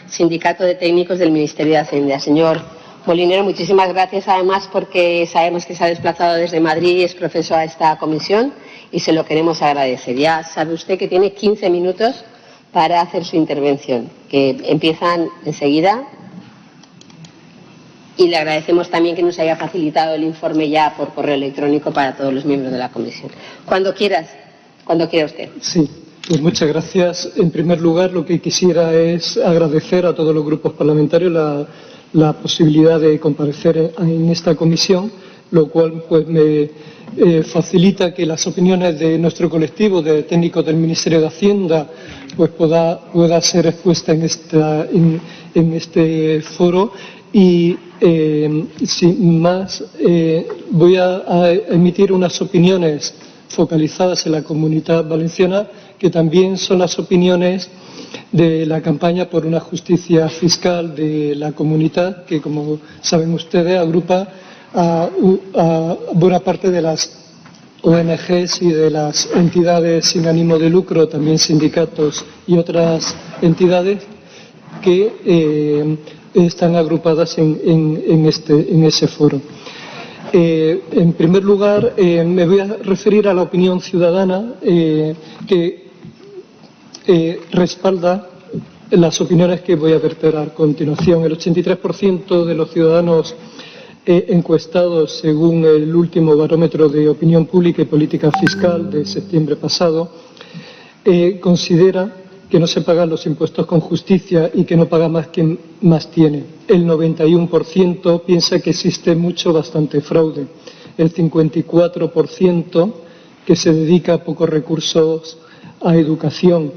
Sindicato de Técnicos del Ministerio de Hacienda. Señor Molinero, muchísimas gracias, además, porque sabemos que se ha desplazado desde Madrid y es profesor a esta comisión y se lo queremos agradecer. Ya sabe usted que tiene 15 minutos para hacer su intervención, que empiezan enseguida, y le agradecemos también que nos haya facilitado el informe ya por correo electrónico para todos los miembros de la comisión. Cuando quiera usted. Sí. Pues muchas gracias. En primer lugar, lo que quisiera es agradecer a todos los grupos parlamentarios la posibilidad de comparecer en esta comisión, lo cual pues me facilita que las opiniones de nuestro colectivo de técnicos del Ministerio de Hacienda pues pueda ser expuesta en este foro. Y sin más, voy a emitir unas opiniones focalizadas en la Comunitat Valenciana, que también son las opiniones de la campaña por una justicia fiscal de la comunidad, que, como saben ustedes, agrupa a buena parte de las ONGs y de las entidades sin ánimo de lucro, también sindicatos y otras entidades que están agrupadas en ese foro. En primer lugar, me voy a referir a la opinión ciudadana que respalda las opiniones que voy a verter a continuación. El 83% de los ciudadanos encuestados, según el último barómetro de opinión pública y política fiscal de septiembre pasado, considera que no se pagan los impuestos con justicia y que no paga más quien más tiene. El 91% piensa que existe bastante fraude. El 54% que se dedica a pocos recursos a educación.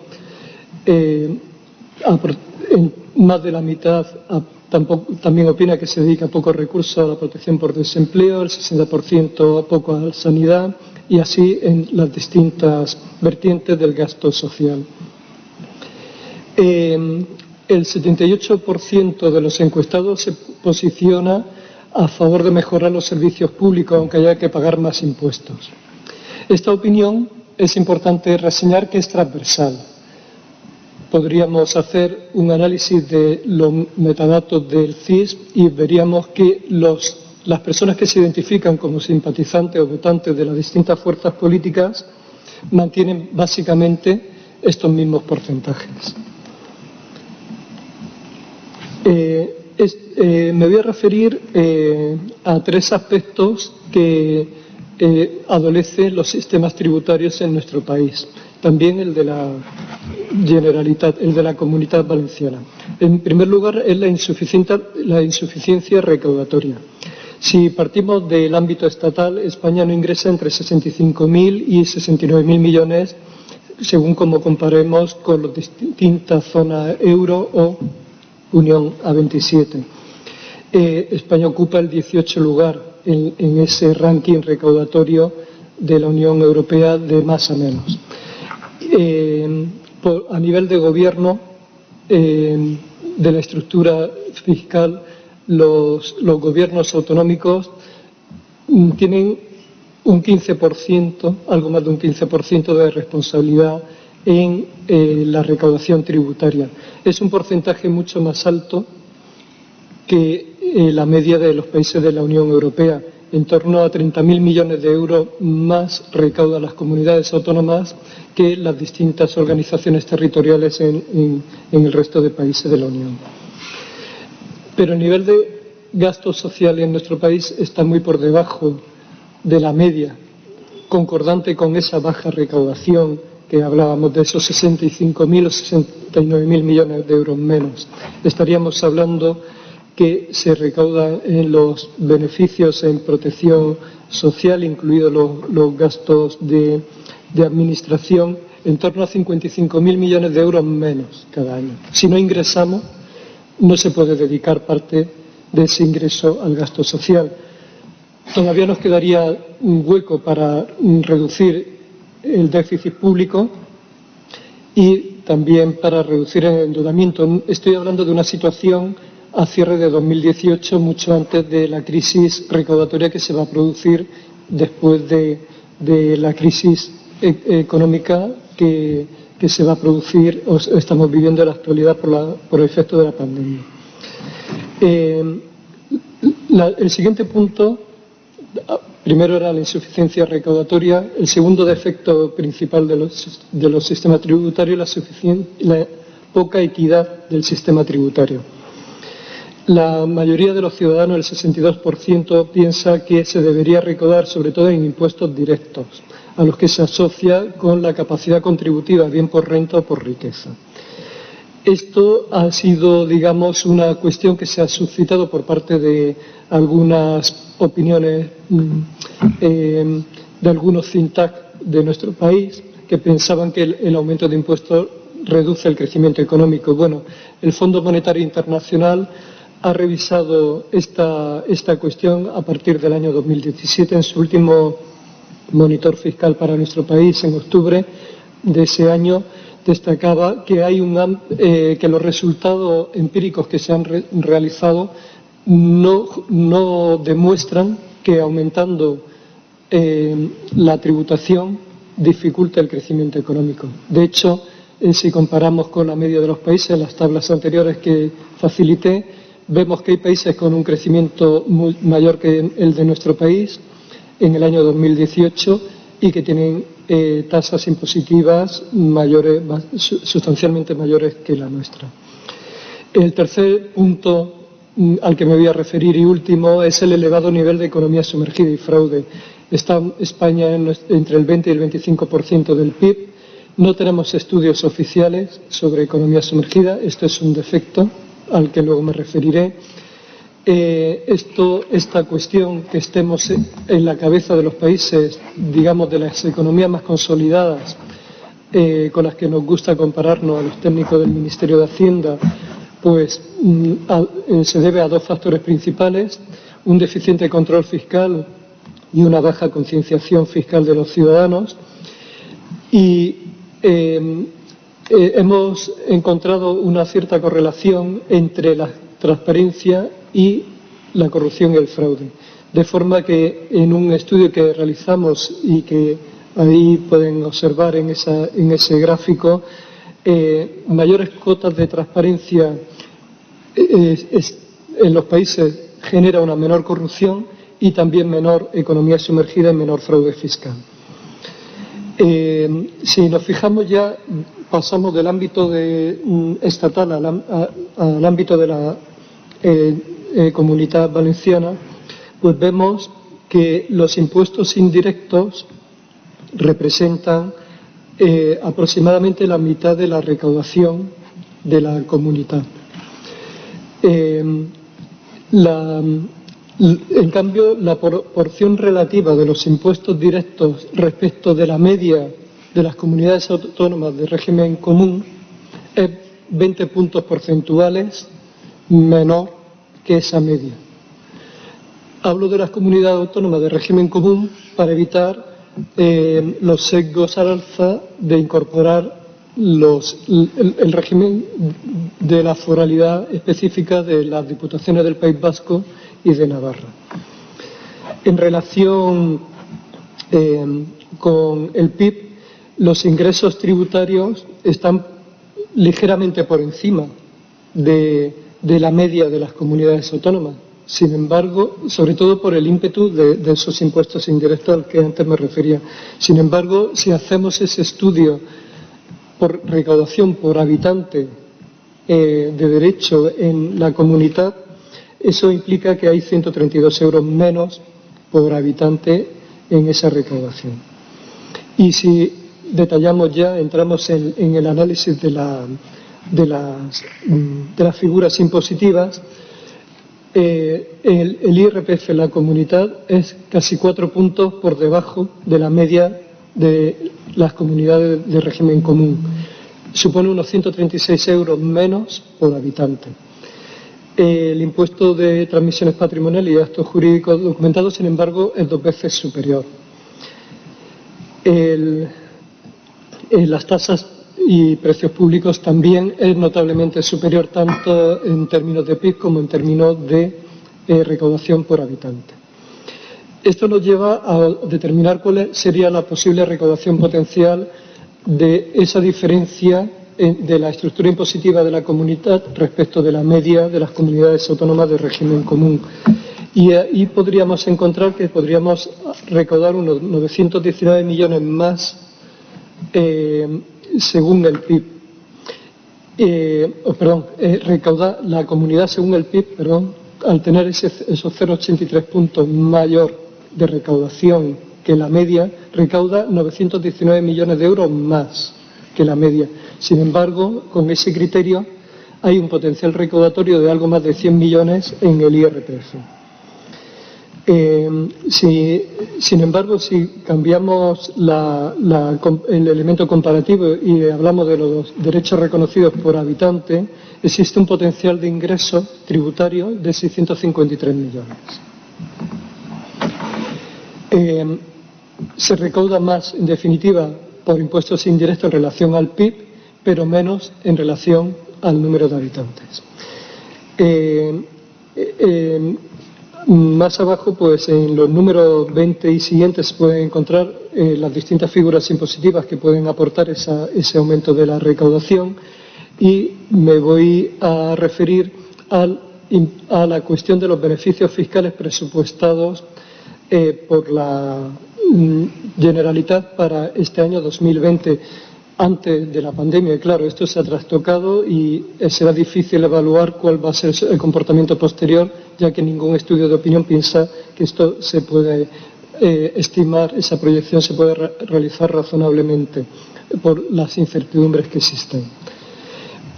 Más de la mitad también opina que se dedica a pocos recursos a la protección por desempleo, el 60% a poco a la sanidad, y así en las distintas vertientes del gasto social. El 78% de los encuestados se posiciona a favor de mejorar los servicios públicos, aunque haya que pagar más impuestos. Esta opinión es importante reseñar que es transversal. Podríamos hacer un análisis de los metadatos del CIS y veríamos que las personas que se identifican como simpatizantes o votantes de las distintas fuerzas políticas mantienen básicamente estos mismos porcentajes. Me voy a referir a tres aspectos que adolecen los sistemas tributarios en nuestro país, también el de la Generalitat, el de la Comunitat Valenciana. En primer lugar, es la insuficiencia recaudatoria. Si partimos del ámbito estatal, España no ingresa entre 65.000 y 69.000 millones, según como comparemos con las distintas zonas euro o Unión A27. España ocupa el 18 lugar en ese ranking recaudatorio de la Unión Europea de más a menos. A nivel de gobierno, de la estructura fiscal, los gobiernos autonómicos tienen un 15%, algo más de un 15% de responsabilidad en la recaudación tributaria. Es un porcentaje mucho más alto que la media de los países de la Unión Europea. En torno a 30.000 millones de euros más recaudan las comunidades autónomas que las distintas organizaciones territoriales en el resto de países de la Unión. Pero el nivel de gasto social en nuestro país está muy por debajo de la media, concordante con esa baja recaudación que hablábamos de esos 65.000 o 69.000 millones de euros menos. Estaríamos hablando que se recaudan en los beneficios en protección social, incluidos los gastos de administración, en torno a 55.000 millones de euros menos cada año. Si no ingresamos, no se puede dedicar parte de ese ingreso al gasto social. Todavía nos quedaría un hueco para reducir el déficit público y también para reducir el endeudamiento. Estoy hablando de una situación a cierre de 2018, mucho antes de la crisis recaudatoria que se va a producir después de la crisis económica que que se va a producir o estamos viviendo en la actualidad por el efecto de la pandemia. El siguiente punto, primero era la insuficiencia recaudatoria, el segundo defecto principal de los sistemas tributarios es la poca equidad del sistema tributario. La mayoría de los ciudadanos, el 62%, piensa que se debería recaudar sobre todo en impuestos directos, a los que se asocia con la capacidad contributiva, bien por renta o por riqueza. Esto ha sido, digamos, una cuestión que se ha suscitado por parte de algunas opiniones de algunos think tanks de nuestro país que pensaban que el aumento de impuestos reduce el crecimiento económico. Bueno, el Fondo Monetario Internacional ha revisado esta cuestión a partir del año 2017 en su último monitor fiscal para nuestro país en octubre de ese año. Destacaba que que los resultados empíricos que se han realizado no demuestran que aumentando la tributación dificulta el crecimiento económico. De hecho, si comparamos con la media de los países, las tablas anteriores que facilité, vemos que hay países con un crecimiento mayor que el de nuestro país en el año 2018 y que tienen tasas impositivas sustancialmente mayores que la nuestra. El tercer punto al que me voy a referir y último es el elevado nivel de economía sumergida y fraude. Está España entre el 20 y el 25% del PIB. No tenemos estudios oficiales sobre economía sumergida. Esto es un defecto al que luego me referiré. Esta cuestión que estemos en la cabeza de los países, digamos, de las economías más consolidadas, con las que nos gusta compararnos a los técnicos del Ministerio de Hacienda, pues se debe a dos factores principales: un deficiente control fiscal y una baja concienciación fiscal de los ciudadanos. Y hemos encontrado una cierta correlación entre la transparencia y la corrupción y el fraude. De forma que en un estudio que realizamos y que ahí pueden observar en ese gráfico, mayores cotas de transparencia en los países genera una menor corrupción y también menor economía sumergida y menor fraude fiscal. Si nos fijamos ya, pasamos del ámbito estatal al ámbito de la Comunidad Valenciana, pues vemos que los impuestos indirectos representan aproximadamente la mitad de la recaudación de la comunidad. En cambio, la proporción relativa de los impuestos directos respecto de la media de las comunidades autónomas de régimen común es 20 puntos porcentuales menor que esa media. Hablo de las comunidades autónomas de régimen común para evitar los sesgos al alza de incorporar el régimen de la foralidad específica de las Diputaciones del País Vasco y de Navarra. En relación con el PIB, los ingresos tributarios están ligeramente por encima de la media de las comunidades autónomas. Sin embargo, sobre todo por el ímpetu de esos impuestos indirectos al que antes me refería. Sin embargo, si hacemos ese estudio por recaudación por habitante de derecho en la comunidad, eso implica que hay 132 euros menos por habitante en esa recaudación. Y si detallamos ya, entramos en el análisis de las figuras impositivas, el IRPF en la comunidad es casi 4 puntos por debajo de la media de las comunidades de régimen común. Supone unos 136 euros menos por habitante. El impuesto de transmisiones patrimoniales y actos jurídicos documentados, sin embargo, es 2 veces superior. Las tasas y precios públicos también es notablemente superior tanto en términos de PIB como en términos de recaudación por habitante. Esto nos lleva a determinar cuál sería la posible recaudación potencial de esa diferencia de la estructura impositiva de la comunidad respecto de la media de las comunidades autónomas de régimen común. Y ahí podríamos encontrar que podríamos recaudar unos 919 millones más según el PIB. Recaudar la comunidad según el PIB, al tener esos 0,83 puntos mayor de recaudación que la media, recauda 919 millones de euros más que la media. Sin embargo, con ese criterio hay un potencial recaudatorio de algo más de 100 millones en el IRPF. Sin embargo, si cambiamos el elemento comparativo y hablamos de los derechos reconocidos por habitante, existe un potencial de ingreso tributario de 653 millones. Se recauda más, en definitiva, por impuestos indirectos en relación al PIB, pero menos en relación al número de habitantes. Más abajo, pues en los números 20 y siguientes se pueden encontrar las distintas figuras impositivas que pueden aportar ese aumento de la recaudación, y me voy a referir a la cuestión de los beneficios fiscales presupuestados por la Generalitat para este año 2020, antes de la pandemia. Claro, esto se ha trastocado y será difícil evaluar cuál va a ser el comportamiento posterior, ya que ningún estudio de opinión piensa que esto se puede estimar, esa proyección se puede realizar razonablemente por las incertidumbres que existen.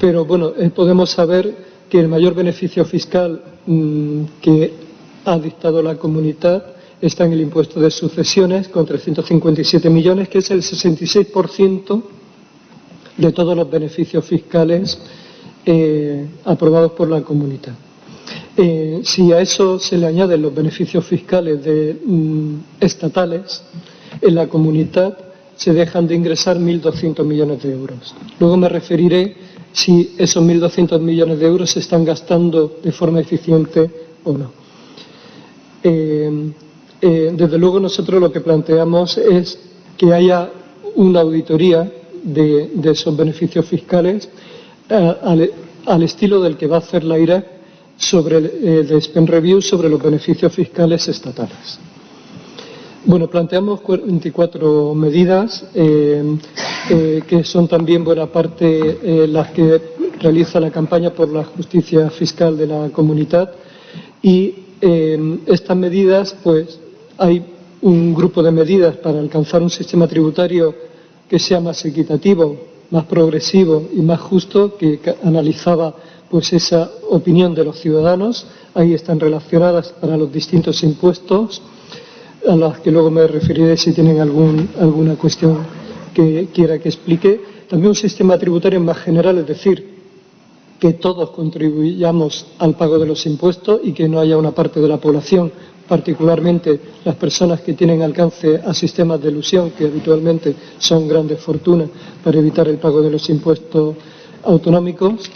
Pero bueno, podemos saber que el mayor beneficio fiscal que ha dictado la comunidad está en el impuesto de sucesiones, con 357 millones, que es el 66% de todos los beneficios fiscales aprobados por la comunidad. Si a eso se le añaden los beneficios fiscales estatales, en la comunidad se dejan de ingresar 1.200 millones de euros. Luego me referiré si esos 1.200 millones de euros se están gastando de forma eficiente o no. Desde luego nosotros lo que planteamos es que haya una auditoría de esos beneficios fiscales al estilo del que va a hacer la IREF sobre de Spend Review sobre los beneficios fiscales estatales. Bueno, planteamos 44 medidas que son también buena parte las que realiza la campaña por la justicia fiscal de la comunidad, y estas medidas, pues hay un grupo de medidas para alcanzar un sistema tributario que sea más equitativo, más progresivo y más justo, que analizaba pues esa opinión de los ciudadanos. Ahí están relacionadas para los distintos impuestos, a las que luego me referiré si tienen alguna cuestión que quiera que explique. También un sistema tributario más general, es decir, que todos contribuyamos al pago de los impuestos y que no haya una parte de la población, particularmente las personas que tienen alcance a sistemas de elusión, que habitualmente son grandes fortunas, para evitar el pago de los impuestos autonómicos.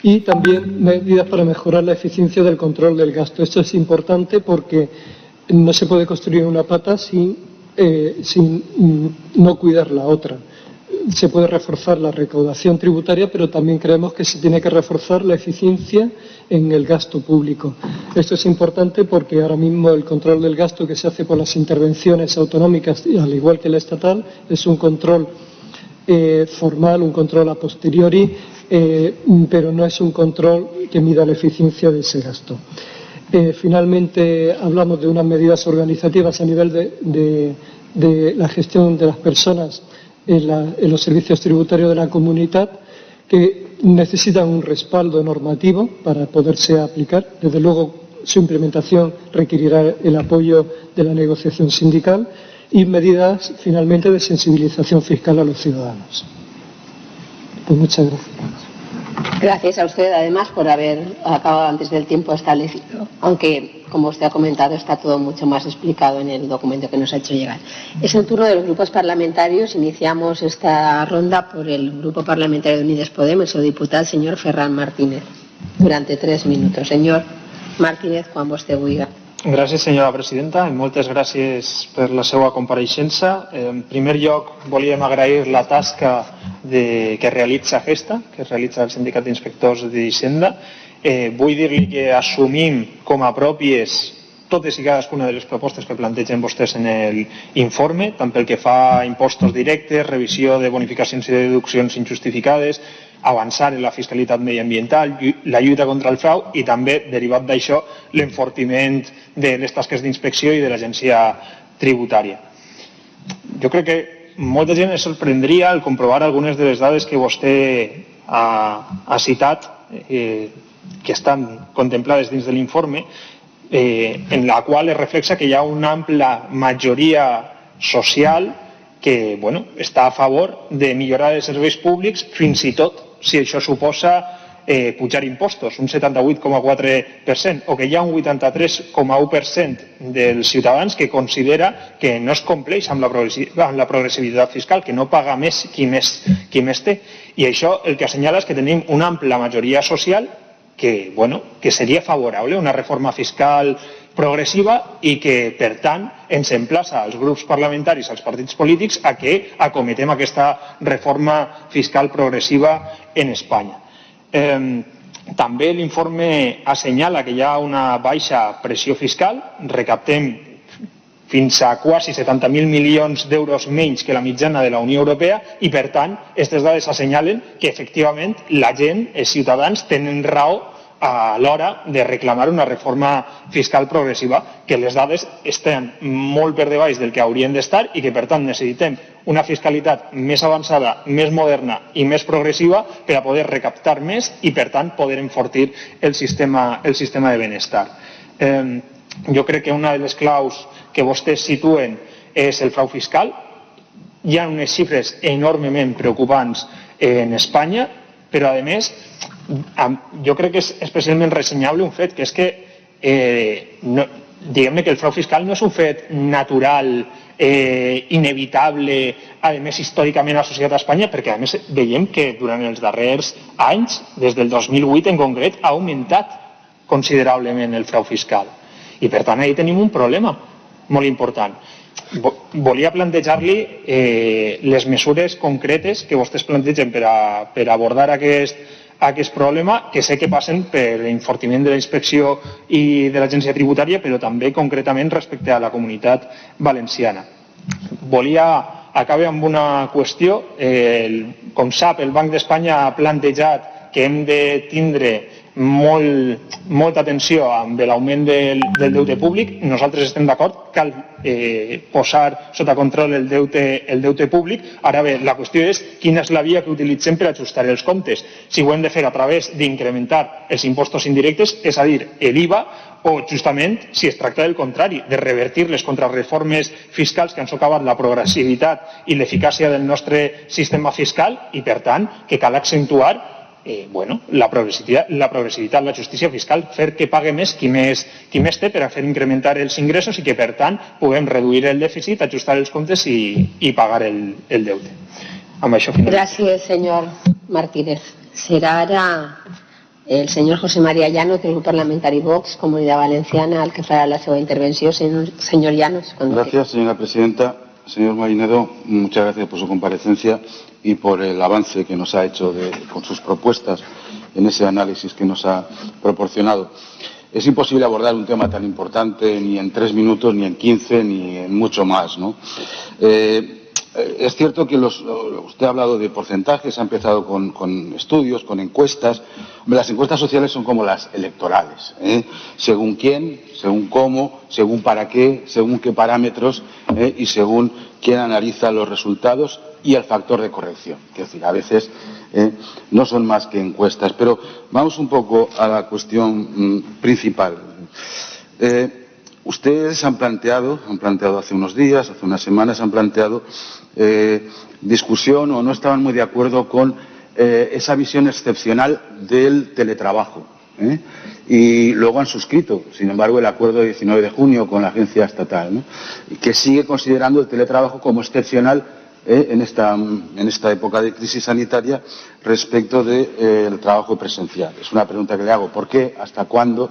Y también medidas para mejorar la eficiencia del control del gasto. Esto es importante porque no se puede construir una pata sin no cuidar la otra. Se puede reforzar la recaudación tributaria, pero también creemos que se tiene que reforzar la eficiencia en el gasto público. Esto es importante porque ahora mismo el control del gasto que se hace por las intervenciones autonómicas, al igual que la estatal, es un control formal, un control a posteriori, pero no es un control que mida la eficiencia de ese gasto. Finalmente, hablamos de unas medidas organizativas a nivel de la gestión de las personas en los servicios tributarios de la comunidad, que necesitan un respaldo normativo para poderse aplicar. Desde luego, su implementación requerirá el apoyo de la negociación sindical, y medidas, finalmente, de sensibilización fiscal a los ciudadanos. Pues muchas gracias. Gracias a usted, además, por haber acabado antes del tiempo establecido, aunque, como usted ha comentado, está todo mucho más explicado en el documento que nos ha hecho llegar. Es el turno de los grupos parlamentarios. Iniciamos esta ronda por el Grupo Parlamentario de Unides Podemos, el diputado señor Ferran Martínez, durante 3 minutos. Señor Martínez, quan vostè vulgui. Gràcies, senyora presidenta, i moltes gràcies per la seva compareixença. En primer lloc, volíem agrair la tasca que realitza Gesta, que realitza el Sindicat d'Inspectors d'Hisenda. Vull dir-li que assumim com a pròpies totes i cadascuna de les propostes que plantegen vostès en l'informe, tant pel que fa a impostos directes, revisió de bonificacions i deduccions injustificades, avançar en la fiscalitat mediambiental, la lluita contra el frau i també, derivat d'això, l'enfortiment de les tasques d'inspecció i de l'agència tributària. Jo crec que molta gent es sorprendria al comprovar algunes de les dades que vostè ha citat, que estan contemplades dins de l'informe, en la qual es reflexa que hi ha una ampla majoria social que està a favor de millorar els serveis públics, fins i tot si això suposa pujar impostos, un 78,4%, o que hi ha un 83,1% dels ciutadans que considera que no es compleix amb la progressivitat fiscal, que no paga més qui més té. I això el que assenyala és que tenim una ampla majoria social que seria favorable a una reforma fiscal progressiva i que, per tant, ens emplaça als grups parlamentaris, als partits polítics, a que acometem aquesta reforma fiscal progressiva en Espanya. També l'informe assenyala que hi ha una baixa pressió fiscal, recaptem fins a quasi 70.000 milions d'euros menys que la mitjana de la Unió Europea i, per tant, aquestes dades assenyalen que, efectivament, la gent, els ciutadans, tenen raó a l'hora de reclamar una reforma fiscal progressiva, que les dades estan molt per debaix del que haurien d'estar i que, per tant, necessitem una fiscalitat més avançada, més moderna i més progressiva per a poder recaptar més i, per tant, poder enfortir el sistema de benestar. Jo crec que una de les claus que vostès situen és el frau fiscal. Hi ha unes xifres enormement preocupants en Espanya, però, a més, jo crec que és especialment ressenyable un fet, que és que diguem-ne que el frau fiscal no és un fet natural, inevitable, a més històricament associat a Espanya, perquè a més veiem que durant els darrers anys, des del 2008 en concret, ha augmentat considerablement el frau fiscal. I per tant, ahí tenim un problema molt important. Volia plantejar-li les mesures concretes que vostès plantegen per abordar aquest problema, que sé que passen per l'enfortiment de la inspecció i de l'agència tributària, però també concretament respecte a la Comunitat Valenciana. Volia acabar amb una qüestió. Com sap, el Banc d'Espanya ha plantejat que hem de tindre molta atenció amb l'augment del deute públic. Nosaltres estem d'acord, cal posar sota control el deute públic. Ara bé, la qüestió és quina és la via que utilitzem per ajustar els comptes. Si ho hem de fer a través d'incrementar els impostos indirectes, és a dir, l'IVA, o justament si es tracta del contrari, de revertir les contrarreformes fiscals que han socavat la progressivitat i l'eficàcia del nostre sistema fiscal i, per tant, que cal accentuar la progressivitat, la justícia fiscal, fer que pague més qui més té per a fer incrementar els ingressos i que, per tant, puguem reduir el dèficit, ajustar els comptes i pagar el deute. Amb això finalitzem. Gràcies, senyor Martínez. Serà ara el senyor José María Llanos, del Grup Parlamentari Vox, Comunitat Valenciana, el que farà la seva intervenció. Señor Llanos. Gracias, señora presidenta. Señor Molinero, muchas gracias por su comparecencia y por el avance que nos ha hecho con sus propuestas en ese análisis que nos ha proporcionado. Es imposible abordar un tema tan importante ni en 3 minutos, ni en 15, ni en mucho más, ¿no? Es cierto que usted ha hablado de porcentajes, ha empezado con estudios, con encuestas. Las encuestas sociales son como las electorales, según quién, según cómo, según para qué, según qué parámetros y según quién analiza los resultados y el factor de corrección. Es decir, a veces no son más que encuestas. Pero vamos un poco a la cuestión principal. Ustedes han planteado hace unos días, hace unas semanas, han planteado discusión o no estaban muy de acuerdo con esa visión excepcional del teletrabajo. Y luego han suscrito, sin embargo, el acuerdo del 19 de junio con la agencia estatal, ¿no? Que sigue considerando el teletrabajo como excepcional en esta época de crisis sanitaria respecto del trabajo presencial. Es una pregunta que le hago. ¿Por qué? ¿Hasta cuándo?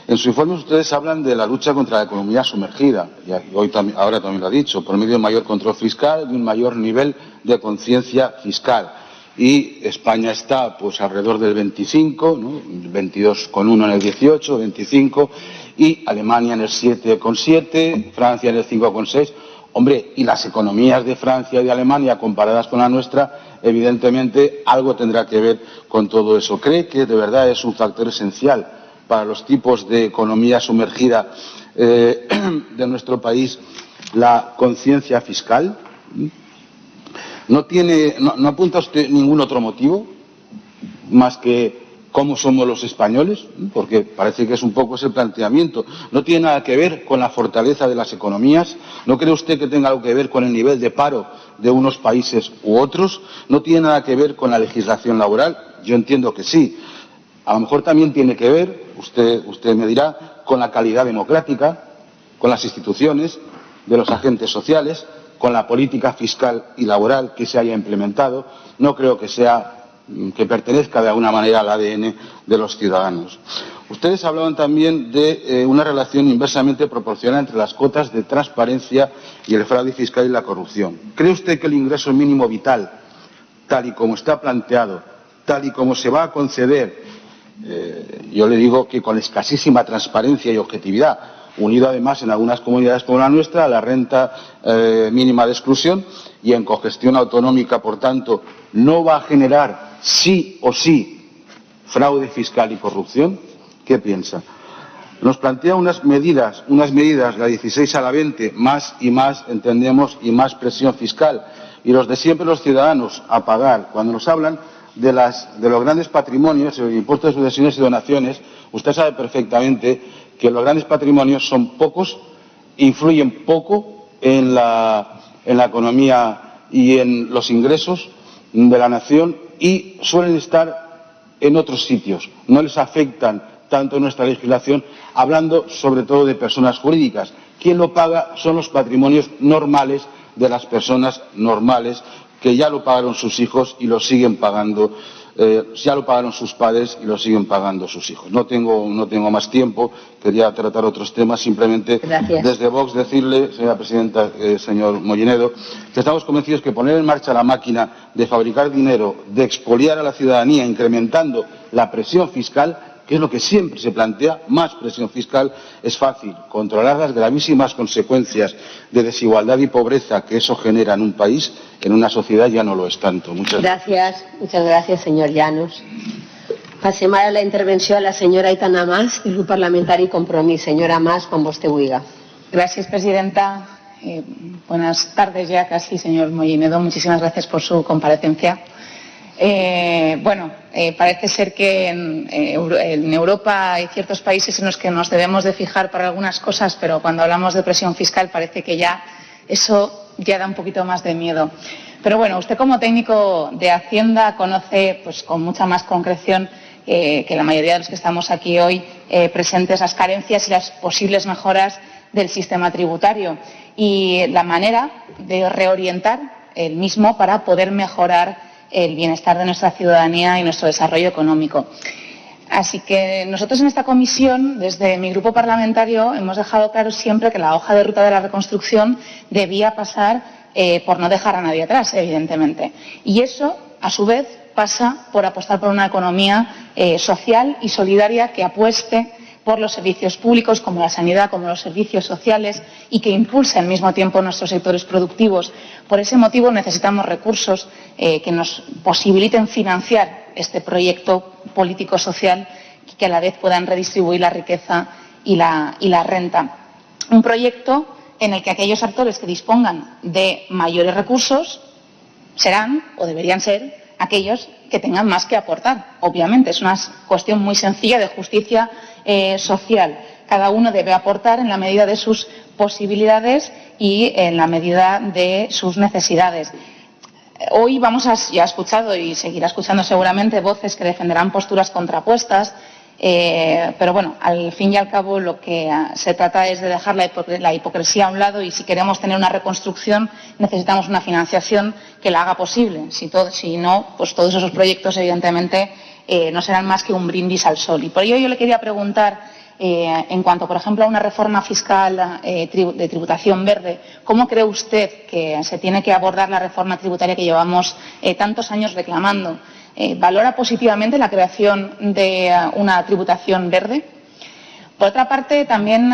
En su informe ustedes hablan de la lucha contra la economía sumergida, y ahora también lo ha dicho, por medio de un mayor control fiscal y un mayor nivel de conciencia fiscal. Y España está pues alrededor del 25, ¿no? 22,1 en el 18, 25, y Alemania en el 7,7, Francia en el 5,6. Hombre, y las economías de Francia y de Alemania comparadas con la nuestra, evidentemente algo tendrá que ver con todo eso. ¿Cree que de verdad es un factor esencial para los tipos de economía sumergida de nuestro país la conciencia fiscal? ¿No apunta usted ningún otro motivo más que cómo somos los españoles? Porque parece que es un poco ese planteamiento. ¿No tiene nada que ver con la fortaleza de las economías? ¿No cree usted que tenga algo que ver con el nivel de paro de unos países u otros? ¿No tiene nada que ver con la legislación laboral? Yo entiendo que sí. A lo mejor también tiene que ver, usted me dirá, con la calidad democrática, con las instituciones, de los agentes sociales, con la política fiscal y laboral que se haya implementado. No creo que pertenezca de alguna manera al ADN de los ciudadanos. Ustedes hablaban también de una relación inversamente proporcional entre las cotas de transparencia y el fraude fiscal y la corrupción. ¿Cree usted que el ingreso mínimo vital, tal y como está planteado, tal y como se va a conceder, yo le digo que con escasísima transparencia y objetividad, unido además en algunas comunidades como la nuestra a la renta mínima de exclusión y en cogestión autonómica, por tanto, no va a generar sí o sí fraude fiscal y corrupción? ¿Qué piensa? Nos plantea unas medidas, la 16 a la 20, más y más, entendemos, y más presión fiscal. Y los de siempre, los ciudadanos, a pagar. Cuando nos hablan de los grandes patrimonios, el impuesto de sucesiones y donaciones, usted sabe perfectamente que los grandes patrimonios son pocos, influyen poco en la economía y en los ingresos de la nación y suelen estar en otros sitios. No les afectan tanto nuestra legislación, hablando sobre todo de personas jurídicas. Quien lo paga son los patrimonios normales de las personas normales, que ya lo pagaron sus hijos y lo siguen pagando, ya lo pagaron sus padres y lo siguen pagando sus hijos. No tengo más tiempo, quería tratar otros temas, simplemente desde Vox decirle, señora presidenta, señor Mollinedo, que estamos convencidos que poner en marcha la máquina de fabricar dinero, de expoliar a la ciudadanía, incrementando la presión fiscal, que es lo que siempre se plantea, más presión fiscal, es fácil. Controlar las gravísimas consecuencias de desigualdad y pobreza que eso genera en un país, en una sociedad, ya no lo es tanto. Muchas gracias, señor Llanos. Passem ara la intervenció a la senyora Aitana Mas, del grup parlamentari Compromís. Señora Mas, con vostè vulga. Gracias, presidenta. Buenas tardes ya casi, señor Mollinedo. Muchísimas gracias por su comparecencia. Parece ser que en Europa hay ciertos países en los que nos debemos de fijar para algunas cosas, pero cuando hablamos de presión fiscal parece que ya eso ya da un poquito más de miedo. Pero bueno, usted como técnico de Hacienda conoce pues con mucha más concreción que la mayoría de los que estamos aquí hoy presentes las carencias y las posibles mejoras del sistema tributario y la manera de reorientar el mismo para poder mejorar el bienestar de nuestra ciudadanía y nuestro desarrollo económico. Así que nosotros en esta comisión, desde mi grupo parlamentario, hemos dejado claro siempre que la hoja de ruta de la reconstrucción debía pasar por no dejar a nadie atrás, evidentemente. Y eso, a su vez, pasa por apostar por una economía social y solidaria que apueste por los servicios públicos como la sanidad, como los servicios sociales y que impulse al mismo tiempo nuestros sectores productivos. Por ese motivo necesitamos recursos que nos posibiliten financiar este proyecto político-social y que a la vez puedan redistribuir la riqueza y la renta. Un proyecto en el que aquellos actores que dispongan de mayores recursos serán o deberían ser aquellos que tengan más que aportar. Obviamente, es una cuestión muy sencilla de justicia social. Cada uno debe aportar en la medida de sus posibilidades y en la medida de sus necesidades. Hoy ya ha escuchado y seguirá escuchando seguramente voces que defenderán posturas contrapuestas, pero bueno, al fin y al cabo lo que se trata es de dejar la hipocresía a un lado y si queremos tener una reconstrucción necesitamos una financiación que la haga posible. Si no, pues todos esos proyectos evidentemente no serán más que un brindis al sol. Y por ello yo le quería preguntar En cuanto, por ejemplo, a una reforma fiscal de tributación verde, ¿cómo cree usted que se tiene que abordar la reforma tributaria que llevamos tantos años reclamando? ¿Valora positivamente la creación de una tributación verde? Por otra parte, también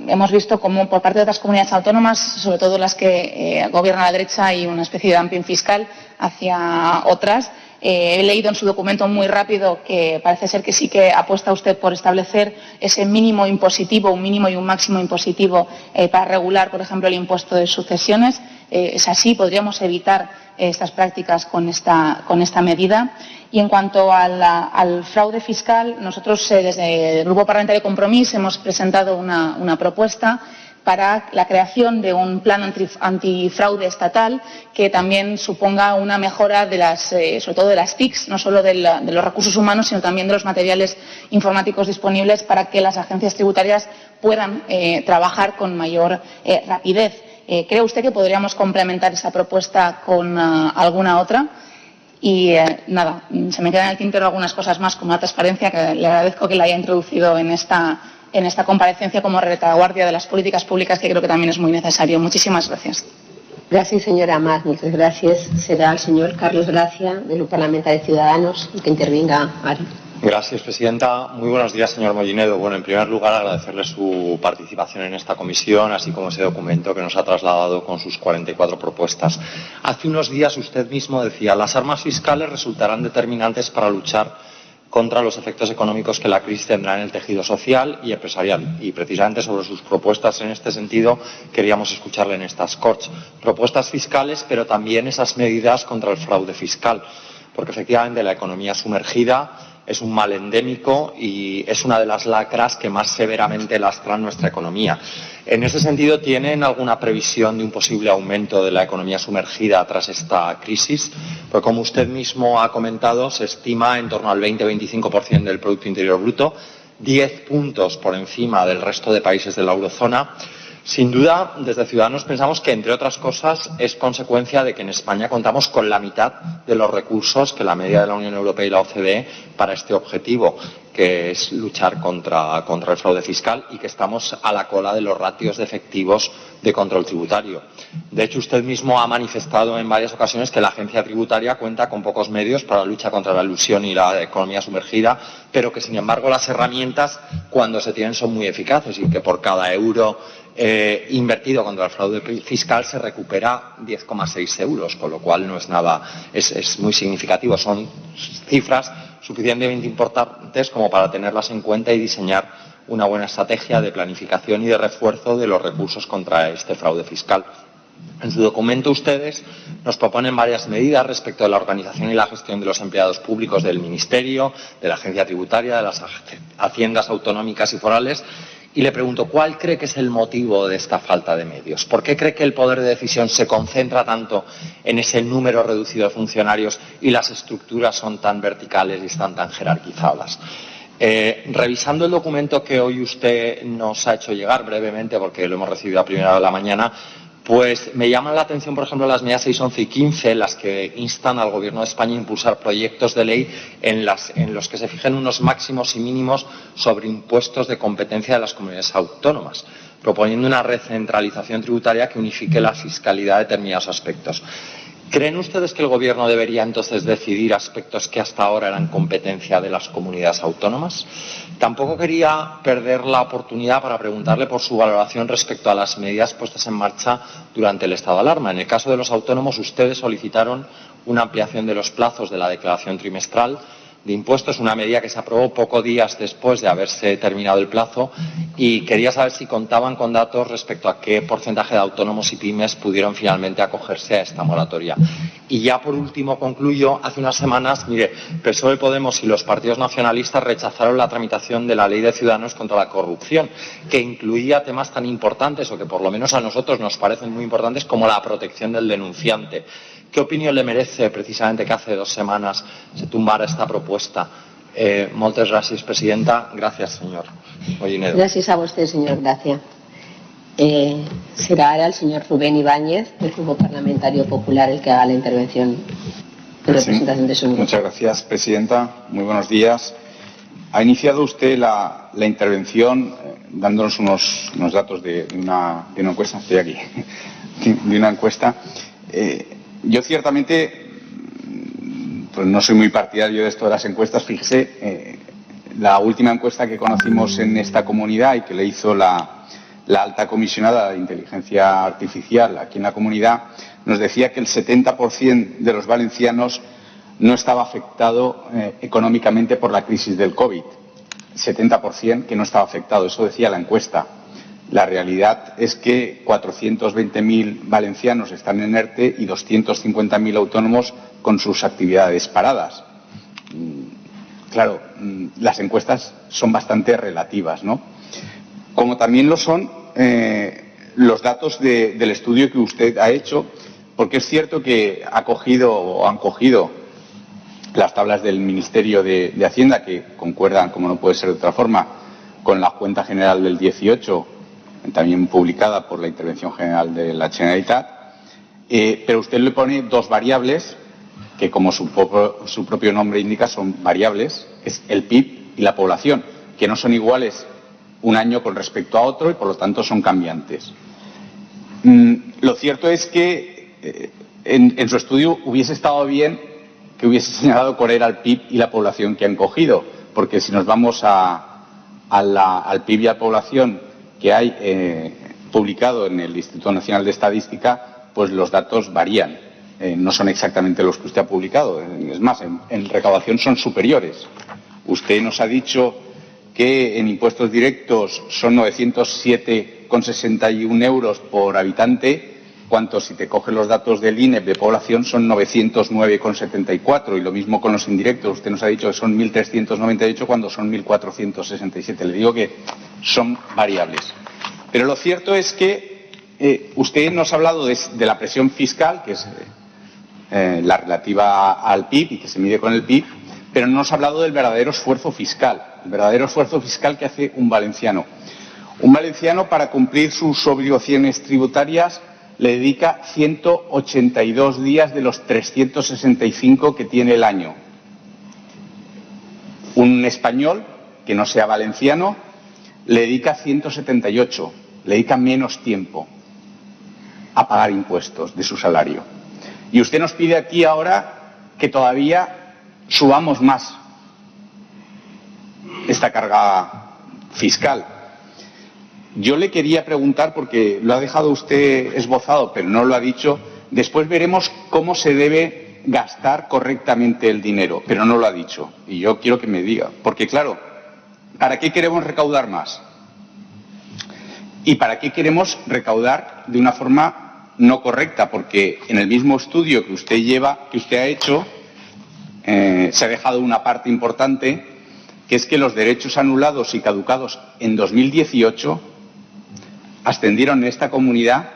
hemos visto cómo por parte de otras comunidades autónomas, sobre todo las que gobierna la derecha, hay una especie de dumping fiscal hacia otras. He leído en su documento muy rápido que parece ser que sí que apuesta usted por establecer ese mínimo impositivo, un mínimo y un máximo impositivo para regular, por ejemplo, el impuesto de sucesiones. ¿Es así? ¿Podríamos evitar estas prácticas con esta medida? Y en cuanto al fraude fiscal, nosotros desde el Grupo Parlamentario Compromís hemos presentado una propuesta para la creación de un plan antifraude estatal que también suponga una mejora sobre todo de las TICs, no solo de los recursos humanos, sino también de los materiales informáticos disponibles para que las agencias tributarias puedan trabajar con mayor rapidez. ¿Cree usted que podríamos complementar esa propuesta con alguna otra? Y nada, se me quedan en el tintero algunas cosas más, como la transparencia, que le agradezco que la haya introducido en esta comparecencia como retaguardia de las políticas públicas, que creo que también es muy necesario. Muchísimas gracias. Gracias, señora Amat. Muchas gracias. Será el señor Carlos Gracia, del Grupo Parlamentario de Ciudadanos, el que intervenga ahora. Gracias, presidenta. Muy buenos días, señor Mollinedo. Bueno, en primer lugar, agradecerle su participación en esta comisión, así como ese documento que nos ha trasladado con sus 44 propuestas. Hace unos días usted mismo decía: las armas fiscales resultarán determinantes para luchar contra los efectos económicos que la crisis tendrá en el tejido social y empresarial. Y precisamente sobre sus propuestas en este sentido queríamos escucharle en estas Corts. Propuestas fiscales, pero también esas medidas contra el fraude fiscal, porque efectivamente la economía sumergida es un mal endémico y es una de las lacras que más severamente lastran nuestra economía. En ese sentido, ¿tienen alguna previsión de un posible aumento de la economía sumergida tras esta crisis? Pues como usted mismo ha comentado, se estima en torno al 20-25% del Producto Interior Bruto, 10 puntos por encima del resto de países de la eurozona. Sin duda, desde Ciudadanos pensamos que, entre otras cosas, es consecuencia de que en España contamos con la mitad de los recursos que la media de la Unión Europea y la OCDE para este objetivo, que es luchar contra el fraude fiscal, y que estamos a la cola de los ratios de efectivos de control tributario. De hecho, usted mismo ha manifestado en varias ocasiones que la agencia tributaria cuenta con pocos medios para la lucha contra la elusión y la economía sumergida, pero que, sin embargo, las herramientas, cuando se tienen, son muy eficaces y que por cada euro invertido contra el fraude fiscal se recupera 10,6 euros, con lo cual no es nada, es muy significativo. Son cifras suficientemente importantes como para tenerlas en cuenta y diseñar una buena estrategia de planificación y de refuerzo de los recursos contra este fraude fiscal. En su documento ustedes nos proponen varias medidas respecto de la organización y la gestión de los empleados públicos del Ministerio, de la Agencia Tributaria, de las haciendas autonómicas y forales. Y le pregunto, ¿cuál cree que es el motivo de esta falta de medios? ¿Por qué cree que el poder de decisión se concentra tanto en ese número reducido de funcionarios y las estructuras son tan verticales y están tan jerarquizadas? Revisando el documento que hoy usted nos ha hecho llegar brevemente, porque lo hemos recibido a primera hora de la mañana, pues me llaman la atención, por ejemplo, las medidas 6, 11 y 15, las que instan al Gobierno de España a impulsar proyectos de ley en los que se fijen unos máximos y mínimos sobre impuestos de competencia de las comunidades autónomas, proponiendo una recentralización tributaria que unifique la fiscalidad de determinados aspectos. ¿Creen ustedes que el Gobierno debería entonces decidir aspectos que hasta ahora eran competencia de las comunidades autónomas? Tampoco quería perder la oportunidad para preguntarle por su valoración respecto a las medidas puestas en marcha durante el estado de alarma. En el caso de los autónomos, ustedes solicitaron una ampliación de los plazos de la declaración trimestral de impuestos, una medida que se aprobó pocos días después de haberse terminado el plazo, y quería saber si contaban con datos respecto a qué porcentaje de autónomos y pymes pudieron finalmente acogerse a esta moratoria. Y ya por último concluyo, hace unas semanas, PSOE, Podemos y los partidos nacionalistas rechazaron la tramitación de la Ley de Ciudadanos contra la Corrupción, que incluía temas tan importantes, o que por lo menos a nosotros nos parecen muy importantes, como la protección del denunciante. ¿Qué opinión le merece precisamente que hace 2 semanas se tumbara esta propuesta? Moltes gràcies, presidenta. Gracias, señor Mollinedo. Gracias a usted, señor Gracia. Será ahora el señor Rubén Ibáñez, del Grupo Parlamentario Popular, el que haga la intervención en representación de su grupo. Muchas gracias, presidenta. Muy buenos días. Ha iniciado usted la intervención dándonos unos datos de una encuesta. Estoy aquí. De una encuesta. Yo ciertamente pues no soy muy partidario de esto de las encuestas. Fíjese, la última encuesta que conocimos en esta comunidad y que le hizo la alta comisionada de inteligencia artificial aquí en la comunidad nos decía que el 70% de los valencianos no estaba afectado económicamente por la crisis del COVID. 70% que no estaba afectado, eso decía la encuesta. La realidad es que 420.000 valencianos están en ERTE y 250.000 autónomos con sus actividades paradas. Claro, las encuestas son bastante relativas, ¿no? Como también lo son los datos del estudio que usted ha hecho, porque es cierto que han cogido las tablas del Ministerio de Hacienda, que concuerdan, como no puede ser de otra forma, con la cuenta general del 18, también publicada por la Intervención General de la Generalitat, pero usted le pone dos variables, que como su propio nombre indica son variables, es el PIB y la población, que no son iguales un año con respecto a otro y por lo tanto son cambiantes. Lo cierto es que en su estudio hubiese estado bien que hubiese señalado cuál era el PIB y la población que han cogido, porque si nos vamos al PIB y a la población que hay publicado en el Instituto Nacional de Estadística, pues los datos varían, no son exactamente los que usted ha publicado. Es más, en recaudación son superiores. Usted nos ha dicho que en impuestos directos son 907,61 euros por habitante, cuanto si te cogen los datos del INEP de población son 909,74, y lo mismo con los indirectos. Usted nos ha dicho que son 1.398 cuando son 1.467. Le digo que son variables. Pero lo cierto es que usted nos ha hablado de la presión fiscal, que es la relativa al PIB y que se mide con el PIB, pero no nos ha hablado del verdadero esfuerzo fiscal, el verdadero esfuerzo fiscal que hace un valenciano. Un valenciano, para cumplir sus obligaciones tributarias, le dedica 182 días de los 365 que tiene el año. Un español, que no sea valenciano, le dedica 178, le dedica menos tiempo a pagar impuestos de su salario. Y usted nos pide aquí ahora que todavía subamos más esta carga fiscal. Yo le quería preguntar, porque lo ha dejado usted esbozado, pero no lo ha dicho, después veremos cómo se debe gastar correctamente el dinero, pero no lo ha dicho. Y yo quiero que me diga, porque claro, ¿para qué queremos recaudar más? ¿Y para qué queremos recaudar de una forma no correcta? Porque en el mismo estudio que usted ha hecho, se ha dejado una parte importante, que es que los derechos anulados y caducados en 2018 ascendieron en esta comunidad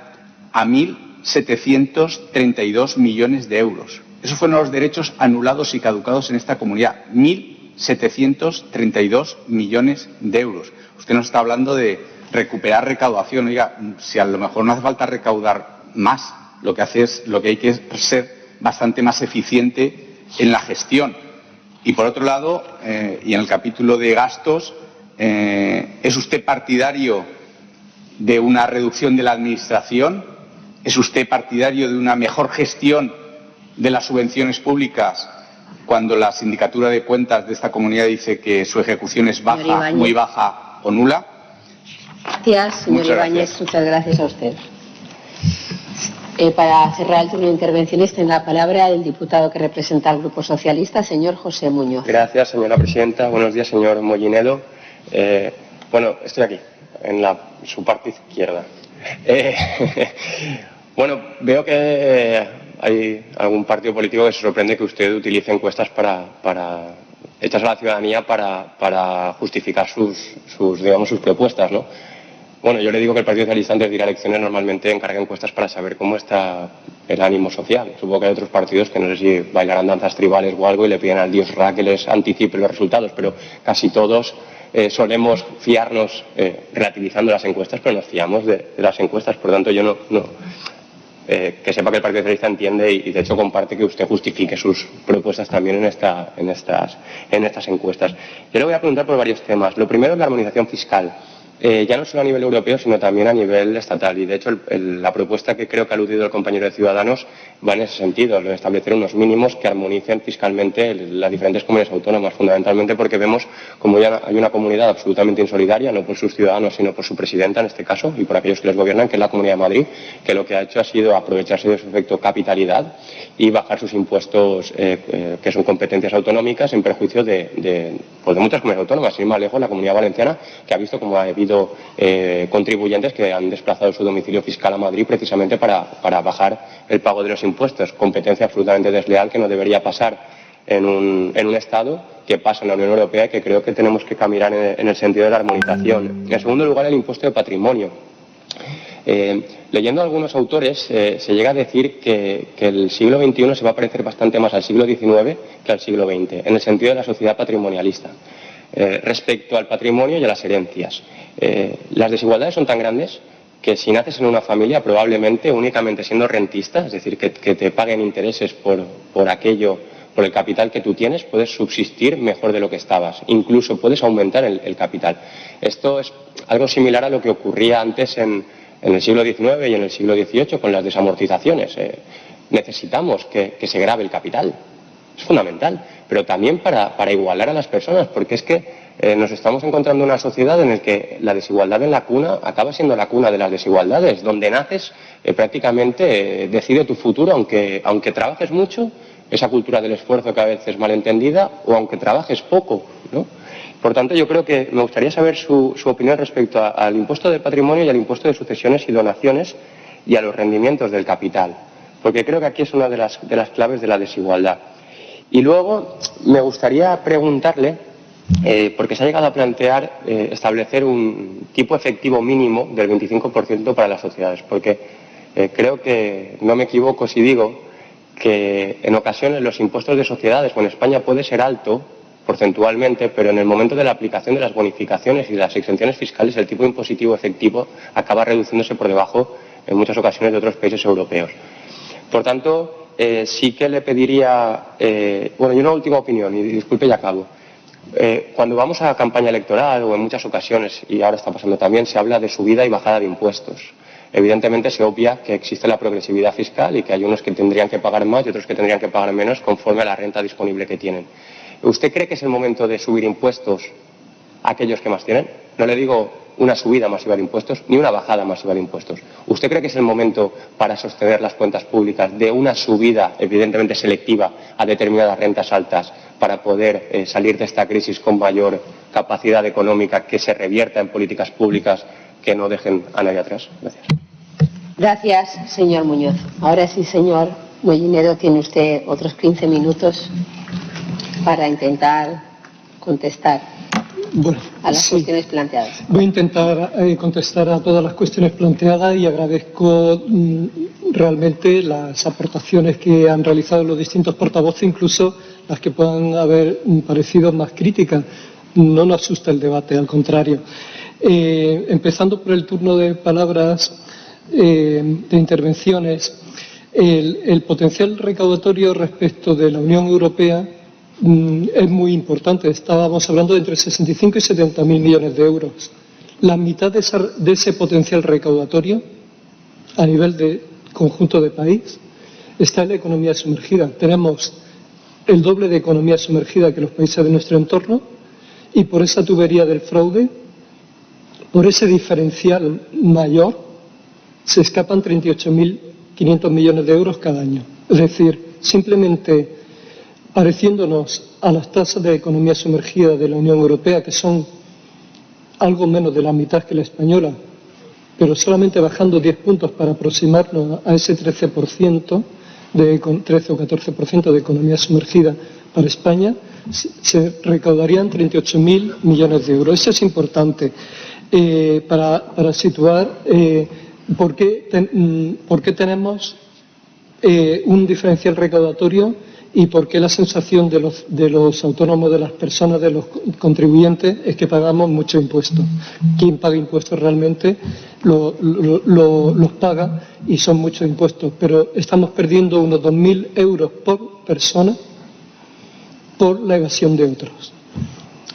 a 1.732 millones de euros. Esos fueron los derechos anulados y caducados en esta comunidad, 1.732 millones de euros. Usted nos está hablando de recuperar recaudación. Oiga, si a lo mejor no hace falta recaudar más, lo que hay que ser bastante más eficiente en la gestión. Y por otro lado, y en el capítulo de gastos, ¿es usted partidario de una reducción de la administración? ¿Es usted partidario de una mejor gestión de las subvenciones públicas cuando la sindicatura de cuentas de esta comunidad dice que su ejecución es baja, muy baja o nula? Gracias, señor Ibáñez. Muchas gracias a usted. Para cerrar el turno de intervenciones, tiene la palabra el diputado que representa al Grupo Socialista, señor José Muñoz. Gracias, señora presidenta. Buenos días, señor Mollinedo. Estoy aquí, en su parte izquierda. Veo que hay algún partido político que se sorprende que usted utilice encuestas hechas a la ciudadanía para justificar sus propuestas, ¿no? Bueno, yo le digo que el Partido Socialista, antes de ir a elecciones, normalmente encarga encuestas para saber cómo está el ánimo social. Supongo que hay otros partidos que no sé si bailarán danzas tribales o algo y le piden al dios Ra que les anticipe los resultados, pero casi todos solemos fiarnos relativizando las encuestas, pero nos fiamos de las encuestas. Por tanto, yo que sepa que el Partido Socialista entiende y de hecho comparte que usted justifique sus propuestas también en estas encuestas. Yo le voy a preguntar por varios temas. Lo primero es la armonización fiscal. Ya no solo a nivel europeo, sino también a nivel estatal. Y, de hecho, la propuesta que creo que ha aludido el compañero de Ciudadanos va en ese sentido, lo de establecer unos mínimos que armonicen fiscalmente las diferentes comunidades autónomas, fundamentalmente porque vemos como ya hay una comunidad absolutamente insolidaria, no por sus ciudadanos, sino por su presidenta, en este caso, y por aquellos que les gobiernan, que es la Comunidad de Madrid, que lo que ha hecho ha sido aprovecharse de su efecto capitalidad y bajar sus impuestos, que son competencias autonómicas, en perjuicio de muchas comunidades autónomas, sin ir más lejos, la Comunidad Valenciana, que ha visto como ha habido contribuyentes que han desplazado su domicilio fiscal a Madrid precisamente para bajar el pago de los impuestos, competencia absolutamente desleal que no debería pasar en un Estado, que pasa en la Unión Europea y que creo que tenemos que caminar en el sentido de la armonización. En segundo lugar, el impuesto de patrimonio. Leyendo a algunos autores se llega a decir que el siglo XXI se va a parecer bastante más al siglo XIX que al siglo XX, en el sentido de la sociedad patrimonialista. Respecto al patrimonio y a las herencias, las desigualdades son tan grandes que si naces en una familia, probablemente únicamente siendo rentista, es decir, que te paguen intereses por aquello, por el capital que tú tienes, puedes subsistir mejor de lo que estabas. Incluso puedes aumentar el capital. Esto es algo similar a lo que ocurría antes en el siglo XIX y en el siglo XVIII con las desamortizaciones. Necesitamos que se grave el capital. Es fundamental, pero también para igualar a las personas, porque es que nos estamos encontrando en una sociedad en la que la desigualdad en la cuna acaba siendo la cuna de las desigualdades. Donde naces prácticamente decide tu futuro, aunque trabajes mucho, esa cultura del esfuerzo que a veces es malentendida, o aunque trabajes poco, ¿no? Por tanto, yo creo que me gustaría saber su opinión respecto al impuesto de patrimonio y al impuesto de sucesiones y donaciones y a los rendimientos del capital, porque creo que aquí es una de las claves de la desigualdad. Y luego me gustaría preguntarle, porque se ha llegado a plantear establecer un tipo efectivo mínimo del 25% para las sociedades, porque creo que no me equivoco si digo que en ocasiones los impuestos de sociedades, o en España puede ser alto porcentualmente, pero en el momento de la aplicación de las bonificaciones y de las exenciones fiscales, el tipo impositivo efectivo acaba reduciéndose por debajo en muchas ocasiones de otros países europeos. Por tanto, sí que le pediría, y una última opinión, y disculpe y acabo. Cuando vamos a campaña electoral o en muchas ocasiones, y ahora está pasando también, se habla de subida y bajada de impuestos. Evidentemente se obvia que existe la progresividad fiscal y que hay unos que tendrían que pagar más y otros que tendrían que pagar menos conforme a la renta disponible que tienen. ¿Usted cree que es el momento de subir impuestos a aquellos que más tienen? No le digo una subida masiva de impuestos ni una bajada masiva de impuestos. ¿Usted cree que es el momento para sostener las cuentas públicas de una subida evidentemente selectiva a determinadas rentas altas para poder salir de esta crisis con mayor capacidad económica que se revierta en políticas públicas que no dejen a nadie atrás? Gracias. Gracias, señor Muñoz. Ahora sí, señor Molinero, tiene usted otros 15 minutos para intentar contestar a las cuestiones planteadas. Voy a intentar contestar a todas las cuestiones planteadas y agradezco realmente las aportaciones que han realizado los distintos portavoces, incluso las que puedan haber parecido más críticas. No nos asusta el debate, al contrario. Empezando por el turno de palabras, de intervenciones, el potencial recaudatorio respecto de la Unión Europea es muy importante. Estábamos hablando de entre 65 y 70.000 millones de euros. La mitad de ese potencial recaudatorio a nivel de conjunto de país está en la economía sumergida. Tenemos el doble de economía sumergida que los países de nuestro entorno, y por esa tubería del fraude, por ese diferencial mayor, se escapan 38.500 millones de euros cada año. Es decir, simplemente pareciéndonos a las tasas de economía sumergida de la Unión Europea, que son algo menos de la mitad que la española, pero solamente bajando 10 puntos para aproximarnos a ese 13% o 14% de economía sumergida para España, se recaudarían 38.000 millones de euros. Eso es importante para situar por qué tenemos un diferencial recaudatorio y por qué la sensación de los autónomos, de las personas, de los contribuyentes, es que pagamos mucho impuestos. Quien paga impuestos realmente los paga y son muchos impuestos, pero estamos perdiendo unos 2.000 euros por persona por la evasión de otros.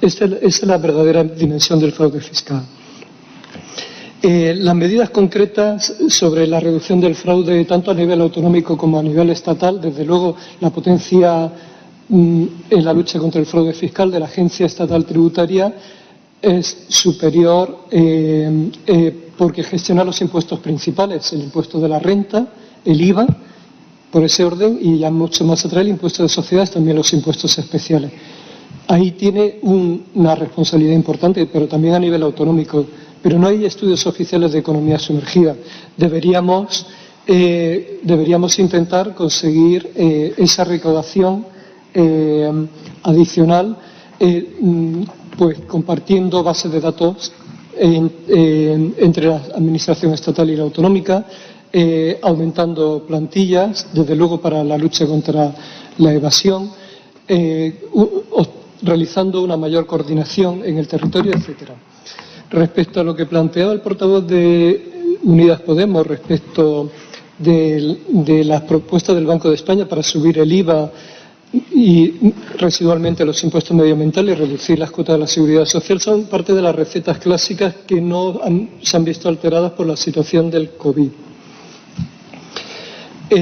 Esa es la verdadera dimensión del fraude fiscal. Las medidas concretas sobre la reducción del fraude, tanto a nivel autonómico como a nivel estatal, desde luego la potencia en la lucha contra el fraude fiscal de la Agencia Estatal Tributaria es superior porque gestiona los impuestos principales, el impuesto de la renta, el IVA, por ese orden, y ya mucho más atrás el impuesto de sociedades, también los impuestos especiales. Ahí tiene una responsabilidad importante, pero también a nivel autonómico. Pero no hay estudios oficiales de economía sumergida. Deberíamos intentar conseguir esa recaudación adicional, pues compartiendo bases de datos entre la administración estatal y la autonómica, aumentando plantillas, desde luego para la lucha contra la evasión, realizando una mayor coordinación en el territorio, etcétera. Respecto a lo que planteaba el portavoz de Unidas Podemos, respecto de las propuestas del Banco de España para subir el IVA y residualmente los impuestos medioambientales y reducir las cuotas de la seguridad social, son parte de las recetas clásicas que se han visto alteradas por la situación del COVID.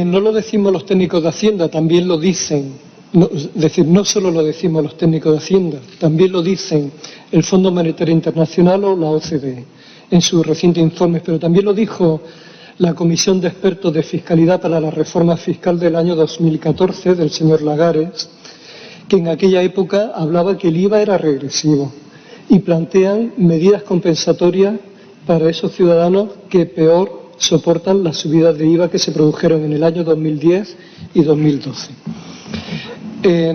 No lo decimos los técnicos de Hacienda, también lo dicen. Es decir, no solo lo decimos los técnicos de Hacienda, también lo dicen el Fondo Monetario Internacional o la OCDE en sus recientes informes, pero también lo dijo la Comisión de Expertos de Fiscalidad para la Reforma Fiscal del año 2014 del señor Lagares, que en aquella época hablaba que el IVA era regresivo y plantean medidas compensatorias para esos ciudadanos que peor soportan las subidas de IVA que se produjeron en el año 2010 y 2012.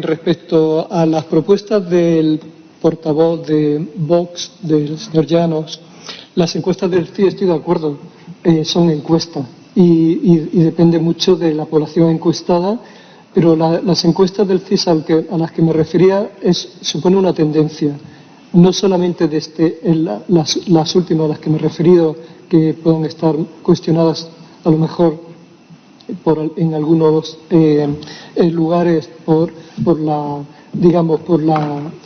Respecto a las propuestas del portavoz de Vox, del señor Llanos, las encuestas del CIE, estoy de acuerdo, son encuestas y depende mucho de la población encuestada, pero las encuestas del CIS a las que me refería supone una tendencia, no solamente las últimas a las que me he referido, que puedan estar cuestionadas a lo mejor en algunos lugares por la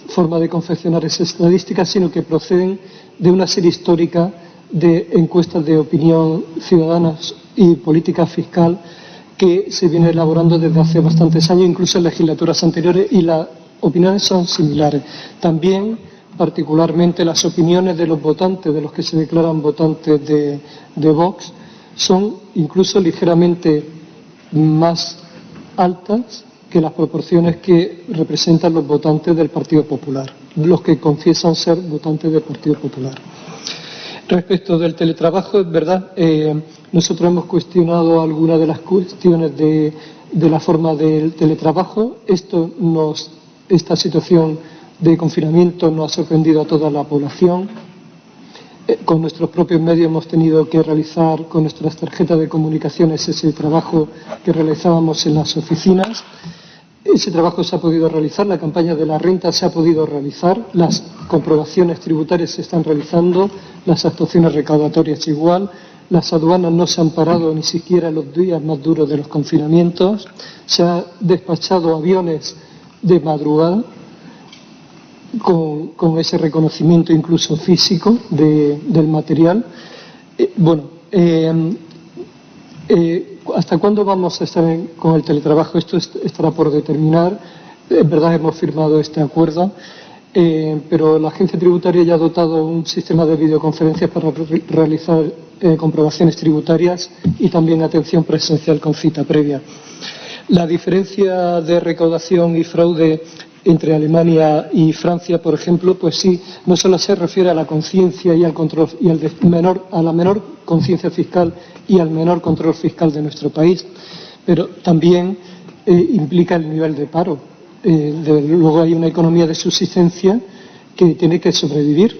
forma de confeccionar esas estadísticas, sino que proceden de una serie histórica de encuestas de opinión ciudadanas y política fiscal que se viene elaborando desde hace bastantes años, incluso en legislaturas anteriores, y las opiniones son similares. También, particularmente, las opiniones de los votantes, de los que se declaran votantes de Vox, son incluso ligeramente más altas que las proporciones que representan los votantes del Partido Popular, los que confiesan ser votantes del Partido Popular. Respecto del teletrabajo, es verdad, nosotros hemos cuestionado algunas de las cuestiones de la forma del teletrabajo. Esta situación de confinamiento nos ha sorprendido a toda la población. Con nuestros propios medios hemos tenido que realizar con nuestras tarjetas de comunicaciones ese trabajo que realizábamos en las oficinas. Ese trabajo se ha podido realizar, la campaña de la renta se ha podido realizar, las comprobaciones tributarias se están realizando, las actuaciones recaudatorias igual, las aduanas no se han parado ni siquiera en los días más duros de los confinamientos, se han despachado aviones de madrugada, con ese reconocimiento incluso físico del material. ¿Hasta cuándo vamos a estar con el teletrabajo? Esto estará por determinar. En verdad hemos firmado este acuerdo, pero la agencia tributaria ya ha dotado un sistema de videoconferencias para realizar comprobaciones tributarias y también atención presencial con cita previa. La diferencia de recaudación y fraude entre Alemania y Francia, por ejemplo, pues sí, no solo se refiere a la conciencia y al control y a la menor conciencia fiscal y al menor control fiscal de nuestro país, pero también implica el nivel de paro. Luego hay una economía de subsistencia que tiene que sobrevivir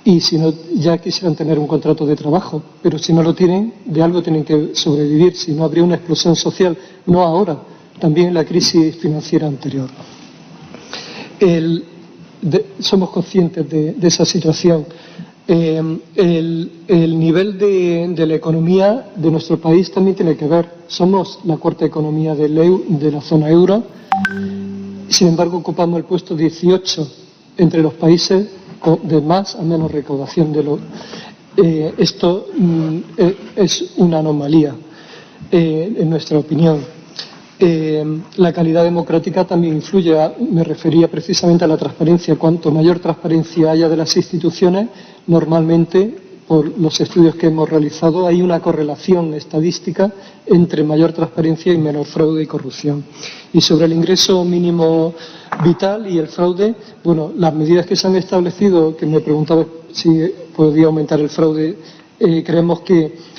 y si no, ya quisieran tener un contrato de trabajo, pero si no lo tienen, de algo tienen que sobrevivir, si no habría una explosión social, no ahora, también en la crisis financiera anterior. Somos conscientes de esa situación. El nivel de la economía de nuestro país también tiene que ver. Somos la cuarta economía de la zona euro. Sin embargo, ocupamos el puesto 18 entre los países de más a menos recaudación. Esto es una anomalía, en nuestra opinión. La calidad democrática también influye. Me refería precisamente a la transparencia. Cuanto mayor transparencia haya de las instituciones, normalmente, por los estudios que hemos realizado, hay una correlación estadística entre mayor transparencia y menor fraude y corrupción. Y sobre el ingreso mínimo vital y el fraude, bueno, las medidas que se han establecido, que me preguntaba si podía aumentar el fraude, creemos que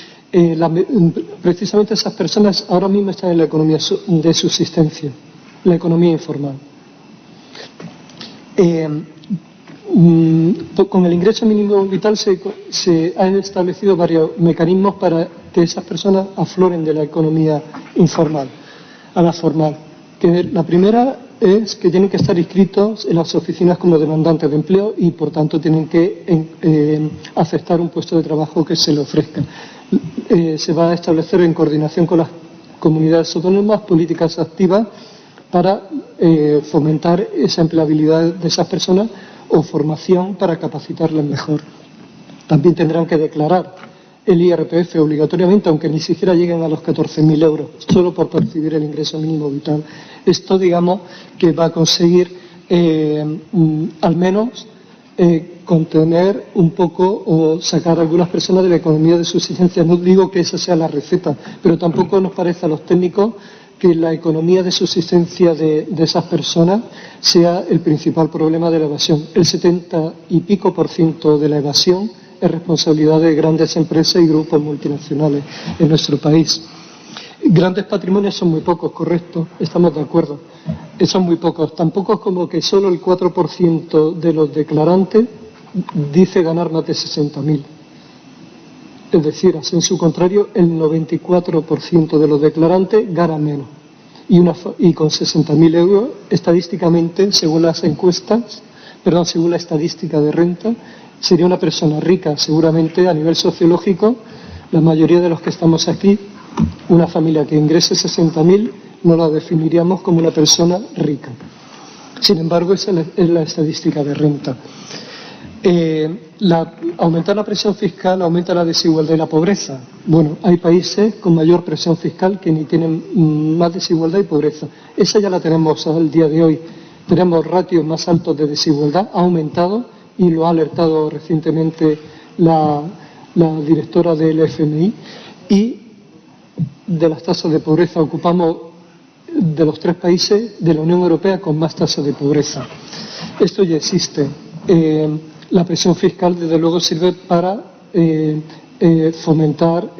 precisamente esas personas ahora mismo están en la economía de subsistencia, la economía informal. Con el ingreso mínimo vital se han establecido varios mecanismos para que esas personas afloren de la economía informal a la formal. La primera es que tienen que estar inscritos en las oficinas como demandantes de empleo y, por tanto, tienen que aceptar un puesto de trabajo que se le ofrezca. Se va a establecer, en coordinación con las comunidades autónomas, políticas activas para fomentar esa empleabilidad de esas personas o formación para capacitarlas mejor. También tendrán que declarar el IRPF obligatoriamente, aunque ni siquiera lleguen a los 14.000 euros, solo por percibir el ingreso mínimo vital. Esto, digamos, que va a conseguir al menos contener un poco o sacar a algunas personas de la economía de subsistencia. No digo que esa sea la receta, pero tampoco nos parece a los técnicos que la economía de subsistencia de esas personas sea el principal problema de la evasión. El 70 y pico % de la evasión es responsabilidad de grandes empresas y grupos multinacionales en nuestro país. Grandes patrimonios son muy pocos, correcto, estamos de acuerdo. Son muy pocos, tan pocos como que solo el 4% de los declarantes dice ganar más de 60.000. Es decir, en su contrario, el 94% de los declarantes gana menos. Y con 60.000 euros, estadísticamente, según las encuestas, según la estadística de renta, sería una persona rica. Seguramente, a nivel sociológico, la mayoría de los que estamos aquí, una familia que ingrese 60.000, no la definiríamos como una persona rica. Sin embargo, esa es la estadística de renta. Aumentar la presión fiscal aumenta la desigualdad y la pobreza. Bueno, hay países con mayor presión fiscal que ni tienen más desigualdad y pobreza. Esa ya la tenemos al día de hoy. Tenemos ratios más altos de desigualdad, ha aumentado y lo ha alertado recientemente la directora del FMI. Y de las tasas de pobreza ocupamos de los 3 países de la Unión Europea con más tasas de pobreza. Esto ya existe. La presión fiscal, desde luego, sirve para fomentar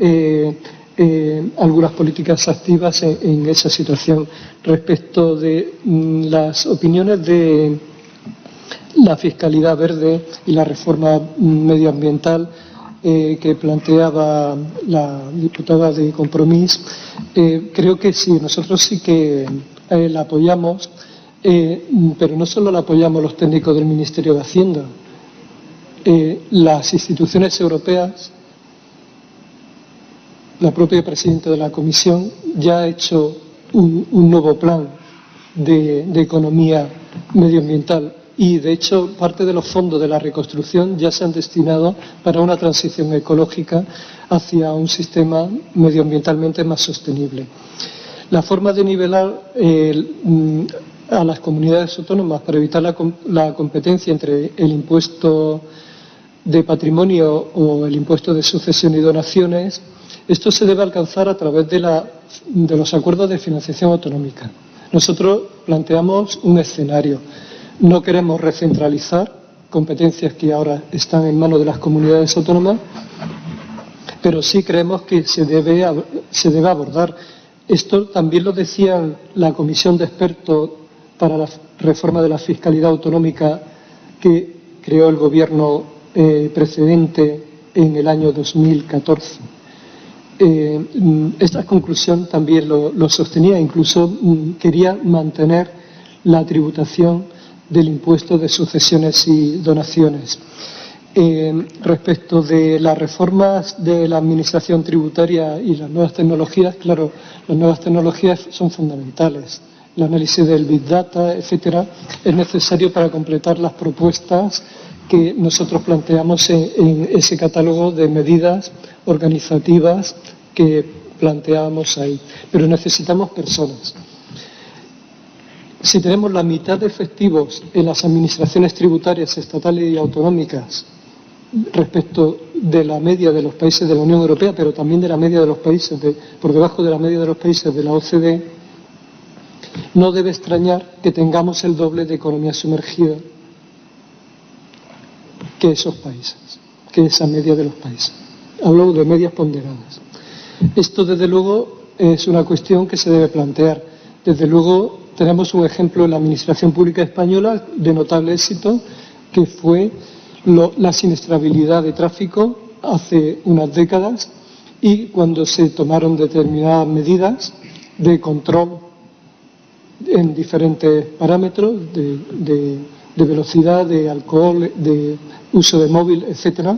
algunas políticas activas en esa situación. Respecto de las opiniones de la fiscalidad verde y la reforma medioambiental que planteaba la diputada de Compromís, creo que sí, nosotros sí que la apoyamos, pero no solo la apoyamos los técnicos del Ministerio de Hacienda. Las instituciones europeas, la propia presidenta de la Comisión ya ha hecho un nuevo plan de economía medioambiental y, de hecho, parte de los fondos de la reconstrucción ya se han destinado para una transición ecológica hacia un sistema medioambientalmente más sostenible. La forma de nivelar a las comunidades autónomas para evitar la competencia entre el impuesto de patrimonio o el impuesto de sucesión y donaciones, esto se debe alcanzar a través de los acuerdos de financiación autonómica. Nosotros planteamos un escenario. No queremos recentralizar competencias que ahora están en manos de las comunidades autónomas, pero sí creemos que se debe abordar. Esto también lo decía la Comisión de Expertos para la Reforma de la Fiscalidad Autonómica que creó el Gobierno precedente en el año 2014. esta conclusión también lo sostenía, incluso quería mantener la tributación del impuesto de sucesiones y donaciones. Respecto de las reformas de la administración tributaria y las nuevas tecnologías, claro, las nuevas tecnologías son fundamentales. El análisis del Big Data, etcétera, es necesario para completar las propuestas que nosotros planteamos en ese catálogo de medidas organizativas que planteábamos ahí. Pero necesitamos personas. Si tenemos la mitad de efectivos en las administraciones tributarias estatales y autonómicas respecto de la media de los países de la Unión Europea, pero también de la media de los países, por debajo de la media de los países de la OCDE, no debe extrañar que tengamos el doble de economía sumergida que esos países, que esa media de los países. Hablo de medias ponderadas. Esto, desde luego, es una cuestión que se debe plantear. Desde luego, tenemos un ejemplo en la Administración Pública Española de notable éxito, que fue la siniestrabilidad de tráfico hace unas décadas, y cuando se tomaron determinadas medidas de control en diferentes parámetros de velocidad, de alcohol, de uso de móvil, etcétera,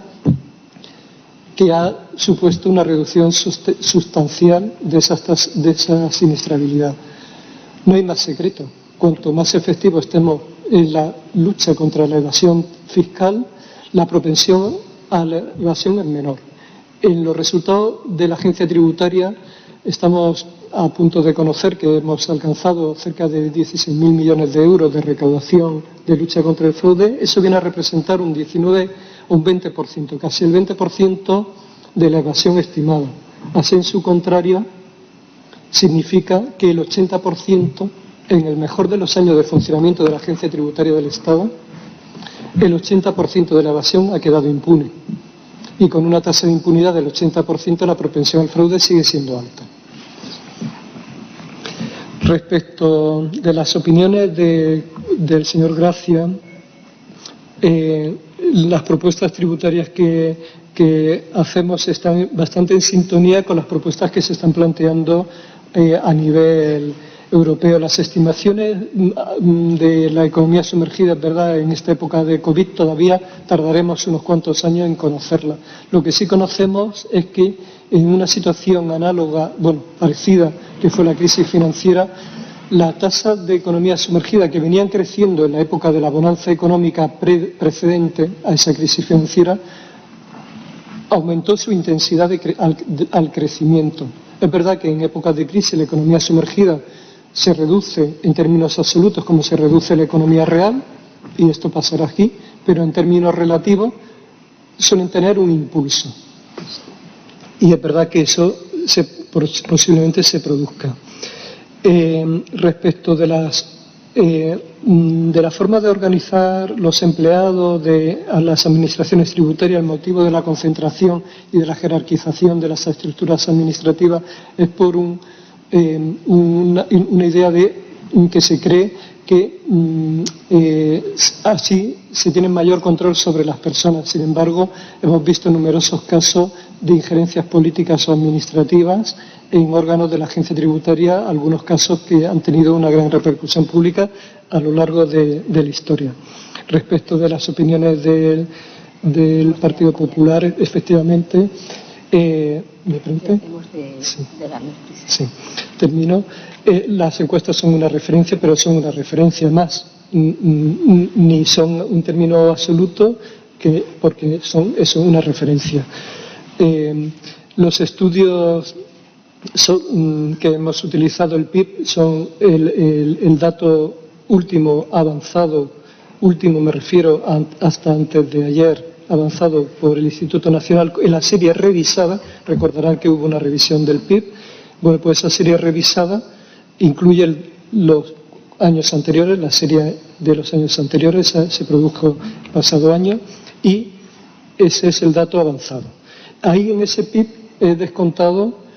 que ha supuesto una reducción sustancial de esa siniestrabilidad. No hay más secreto. Cuanto más efectivos estemos en la lucha contra la evasión fiscal, la propensión a la evasión es menor. En los resultados de la agencia tributaria estamos a punto de conocer que hemos alcanzado cerca de 16.000 millones de euros de recaudación de lucha contra el fraude. Eso viene a representar un 19 o un 20%, casi el 20% de la evasión estimada. Así, en su contrario, significa que el 80%, en el mejor de los años de funcionamiento de la Agencia Tributaria del Estado, el 80% de la evasión ha quedado impune. Y con una tasa de impunidad del 80%, la propensión al fraude sigue siendo alta. Respecto de las opiniones del señor Gracia, las propuestas tributarias que hacemos están bastante en sintonía con las propuestas que se están planteando a nivel europeo. Las estimaciones de la economía sumergida, es verdad, en esta época de COVID todavía tardaremos unos cuantos años en conocerla. Lo que sí conocemos es que en una situación análoga, parecida, que fue la crisis financiera, la tasa de economía sumergida que venían creciendo en la época de la bonanza económica precedente a esa crisis financiera aumentó su intensidad al crecimiento. Es verdad que en épocas de crisis la economía sumergida se reduce en términos absolutos como se reduce la economía real, y esto pasará aquí, pero en términos relativos suelen tener un impulso. Y es verdad que eso posiblemente se produzca. Respecto de la forma de organizar los empleados a las administraciones tributarias, el motivo de la concentración y de la jerarquización de las estructuras administrativas es por una idea que se cree que así se tiene mayor control sobre las personas. Sin embargo, hemos visto numerosos casos de injerencias políticas o administrativas en órganos de la agencia tributaria, algunos casos que han tenido una gran repercusión pública a lo largo de la historia. Respecto de las opiniones del Partido Popular, efectivamente, ¿me pregunté? Sí, termino. Las encuestas son una referencia, pero son una referencia más, ni son un término absoluto, porque son una referencia. Los estudios que hemos utilizado, el PIB, son el dato último avanzado, último me refiero hasta antes de ayer, avanzado por el Instituto Nacional en la serie revisada. Recordarán que hubo una revisión del PIB. Bueno, pues esa serie revisada incluye los años anteriores, la serie de los años anteriores, se produjo el pasado año, y ese es el dato avanzado. Ahí en ese PIB he descontado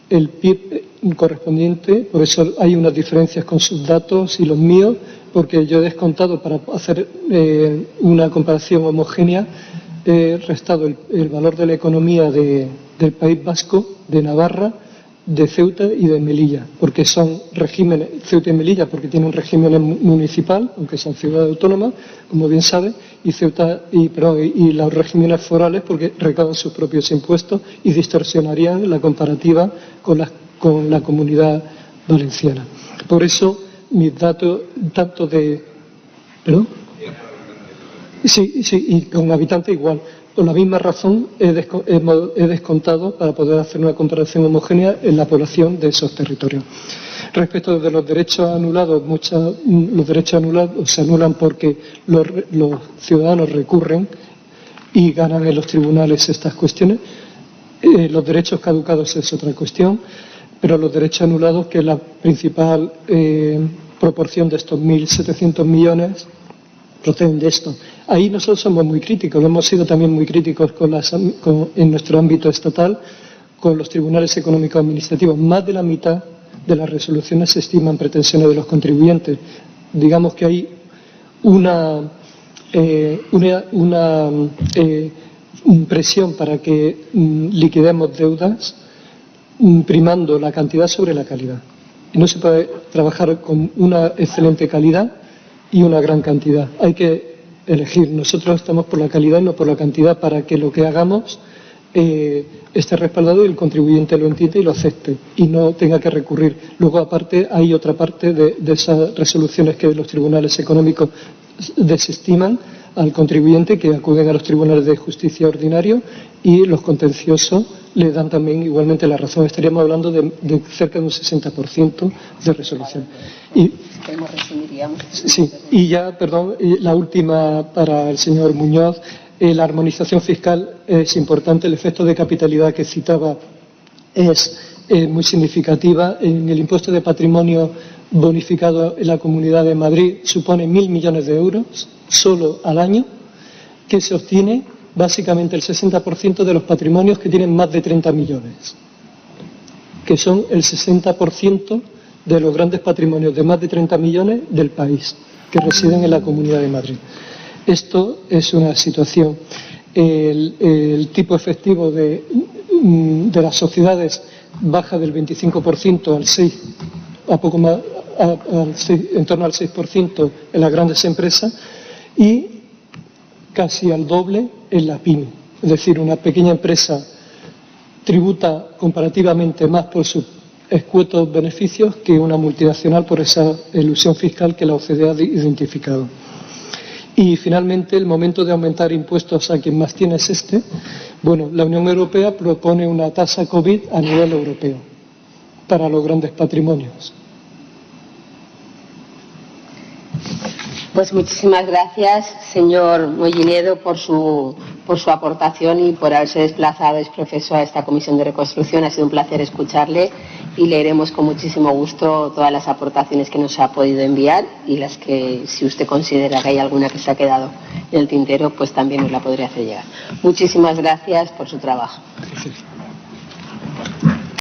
el PIB correspondiente, por eso hay unas diferencias con sus datos y los míos, porque yo he descontado, para hacer una comparación homogénea, he restado el valor de la economía de del País Vasco, de Navarra, de Ceuta y de Melilla, porque son regímenes, Ceuta y Melilla porque tienen un régimen municipal, aunque son ciudades autónomas, como bien sabe, y los regímenes forales porque recaudan sus propios impuestos y distorsionarían la comparativa con la comunidad valenciana. Por eso mis datos, tanto de... ¿Perdón? Sí, y con habitantes igual. Por la misma razón he descontado para poder hacer una comparación homogénea en la población de esos territorios. Respecto de los derechos anulados, los derechos anulados se anulan porque los ciudadanos recurren y ganan en los tribunales estas cuestiones. Los derechos caducados es otra cuestión, pero los derechos anulados, que es la principal proporción de estos 1.700 millones, proceden de esto. Ahí nosotros somos muy críticos, hemos sido también muy críticos en nuestro ámbito estatal con los tribunales económicos administrativos. Más de la mitad de las resoluciones se estiman pretensiones de los contribuyentes. Digamos que hay una presión para que liquidemos deudas primando la cantidad sobre la calidad. Y no se puede trabajar con una excelente calidad y una gran cantidad. Hay que elegir. Nosotros estamos por la calidad y no por la cantidad para que lo que hagamos esté respaldado y el contribuyente lo entienda y lo acepte y no tenga que recurrir. Luego, aparte, hay otra parte de esas resoluciones que los tribunales económicos desestiman al contribuyente, que acuden a los tribunales de justicia ordinario, y los contenciosos le dan también igualmente la razón. Estaríamos hablando de cerca de un 60% de resolución. Sí, y ya, perdón, la última para el señor Muñoz. La armonización fiscal es importante. El efecto de capitalidad que citaba es muy significativa. En el impuesto de patrimonio bonificado en la Comunidad de Madrid supone 1.000 millones de euros solo al año, que se obtiene básicamente el 60% de los patrimonios que tienen más de 30 millones, que son el 60% de los grandes patrimonios de más de 30 millones del país, que residen en la Comunidad de Madrid. Esto es una situación. El tipo efectivo de las sociedades baja del 25% al 6%, a poco más, en torno al 6% en las grandes empresas y casi al doble en la pyme. Es decir, una pequeña empresa tributa comparativamente más por sus escuetos beneficios que una multinacional por esa elusión fiscal que la OCDE ha identificado. Y finalmente, el momento de aumentar impuestos a quien más tiene es este. Bueno, la Unión Europea propone una tasa COVID a nivel europeo para los grandes patrimonios. Pues muchísimas gracias, señor Mollinedo, por su aportación y por haberse desplazado ex profeso a esta Comisión de Reconstrucción. Ha sido un placer escucharle y leeremos con muchísimo gusto todas las aportaciones que nos ha podido enviar y las que, si usted considera que hay alguna que se ha quedado en el tintero, pues también nos la podría hacer llegar. Muchísimas gracias por su trabajo. Gracias.